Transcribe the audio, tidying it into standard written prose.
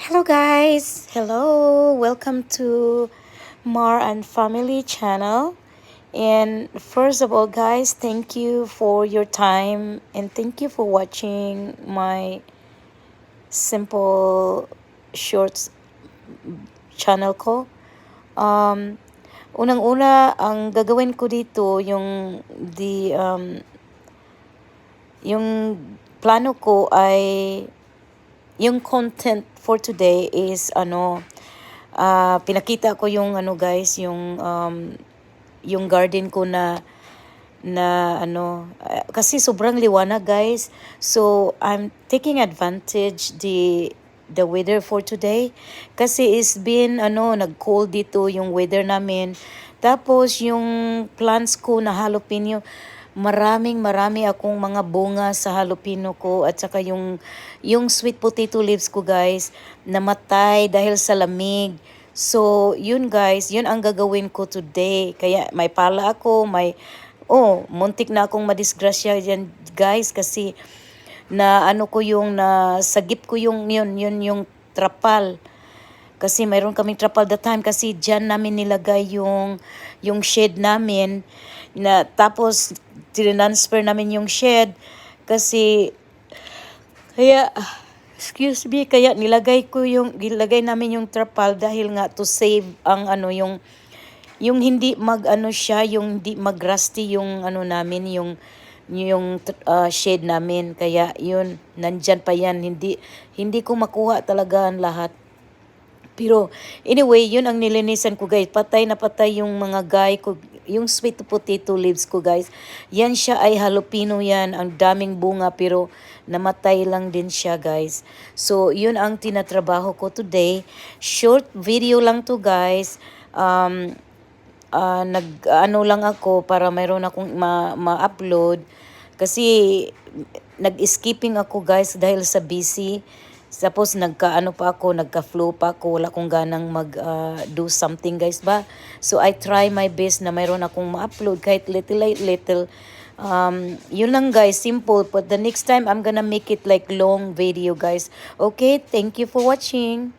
Hello guys! Hello! Welcome to Mar and Family channel. And first of all guys, thank you for your time and thank you for watching my simple shorts channel ko. Um, Unang-una, ang gagawin ko dito, yung plano ko ay, yung content for today is pinakita ko yung guys, yung garden ko kasi sobrang liwanag guys. So I'm taking advantage the weather for today kasi it's been nag-cold dito yung weather namin. Tapos yung plants ko na jalapeno, marami akong mga bunga sa jalapeno ko at saka yung sweet potato leaves ko guys namatay dahil sa lamig. So, yun guys, yun ang gagawin ko today. Kaya may pala ako, muntik na akong madisgrasya yan guys kasi na ko yung nasagip ko yung trapal. Kasi mayroon kaming trapal that time kasi diyan namin nilagay yung shed namin na tapos transfer namin yung shed kasi kaya excuse me, kaya nilagay namin yung trapal dahil nga to save ang yung hindi siya, yung hindi magrusty yung namin, yung shade namin. Kaya yun, nandyan pa yan. Hindi ko makuha talaga ang lahat. Pero anyway, yun ang nilinisan ko guys. Patay na patay yung mga ko, yung sweet potato leaves ko guys. Yan siya ay jalapeno yan. Ang daming bunga pero namatay lang din siya guys. So yun ang tinatrabaho ko today. Short video lang to guys. Lang ako para mayroon akong ma-upload. Kasi nag-skipping ako guys dahil sa busy. Tapos nagka-flu pa ako, wala akong ganang do something guys ba. So I try my best na mayroon akong ma-upload kahit little. Yun lang guys, simple. But the next time I'm gonna make it like long video guys. Okay, thank you for watching.